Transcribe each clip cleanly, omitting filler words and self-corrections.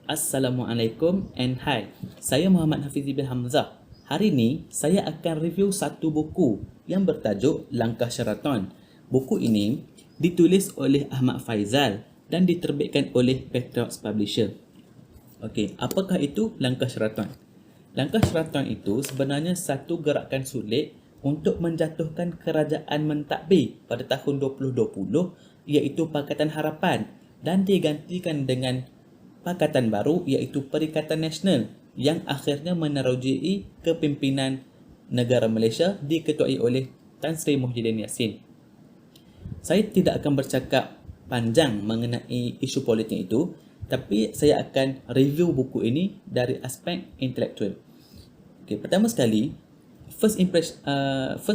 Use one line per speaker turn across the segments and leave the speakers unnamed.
Assalamualaikum and hi. Saya Muhammad Hafizi bin Hamzah. Hari ini saya akan review satu buku yang bertajuk Langkah Syaraton. Buku ini ditulis oleh Ahmad Faizal dan diterbitkan oleh Patriots Publisher. Okey, apakah itu Langkah Syaraton? Langkah Syaraton itu sebenarnya satu gerakan sulit untuk menjatuhkan kerajaan mentadbir pada tahun 2020 iaitu Pakatan Harapan dan digantikan dengan pakatan baru iaitu Perikatan Nasional yang akhirnya menerojui kepimpinan negara Malaysia diketuai oleh Tan Sri Muhyiddin Yassin. Saya tidak akan bercakap panjang mengenai isu politik itu, tapi saya akan review buku ini dari aspek intelektual. Okay, pertama sekali, first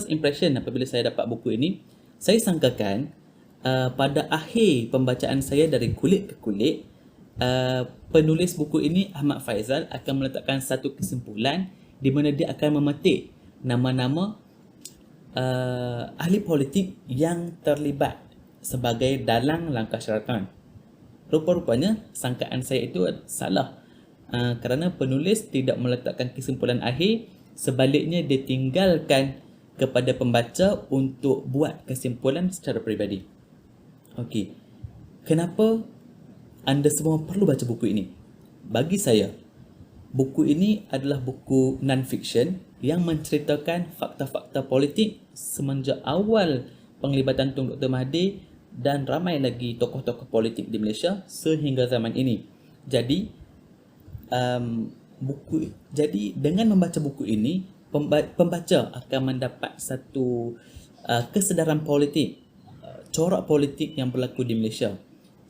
impression apabila saya dapat buku ini, saya sangkakan pada akhir pembacaan saya dari kulit ke kulit, penulis buku ini Ahmad Faizal akan meletakkan satu kesimpulan di mana dia akan memetik nama-nama ahli politik yang terlibat sebagai dalang Langkah Syaraton. Rupa-rupanya sangkaan saya itu salah, kerana penulis tidak meletakkan kesimpulan akhir, sebaliknya dia tinggalkan kepada pembaca untuk buat kesimpulan secara peribadi. Okey, kenapa anda semua perlu baca buku ini? Bagi saya, buku ini adalah buku non-fiction yang menceritakan fakta-fakta politik semenjak awal penglibatan Tun Dr. Mahathir dan ramai lagi tokoh-tokoh politik di Malaysia sehingga zaman ini. Jadi, dengan membaca buku ini, pembaca akan mendapat satu kesedaran politik, corak politik yang berlaku di Malaysia.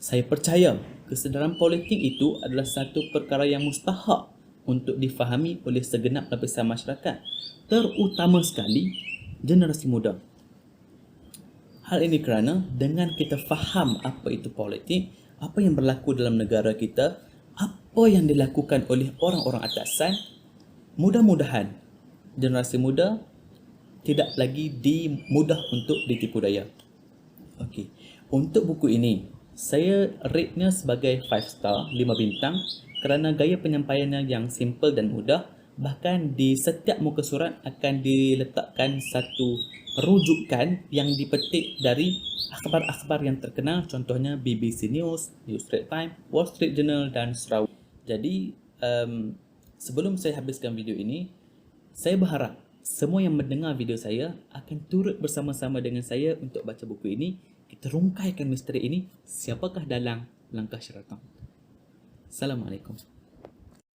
Saya percaya kesedaran politik itu adalah satu perkara yang mustahak untuk difahami oleh segenap lapisan masyarakat, terutama sekali generasi muda. Hal ini kerana dengan kita faham apa itu politik, apa yang berlaku dalam negara kita, apa yang dilakukan oleh orang-orang atasan, mudah-mudahan generasi muda tidak lagi mudah untuk ditipu daya. Okey, untuk buku ini saya rate-nya sebagai 5 star, 5 bintang kerana gaya penyampaiannya yang simple dan mudah. Bahkan di setiap muka surat akan diletakkan satu rujukan yang dipetik dari akhbar-akhbar yang terkenal, contohnya BBC News, New Straits Times, Wall Street Journal dan Sarawak. Jadi sebelum saya habiskan video ini, saya berharap semua yang mendengar video saya akan turut bersama-sama dengan saya untuk baca buku ini. Kita rungkaikan misteri ini, siapakah dalang Langkah Syaraton. Assalamualaikum.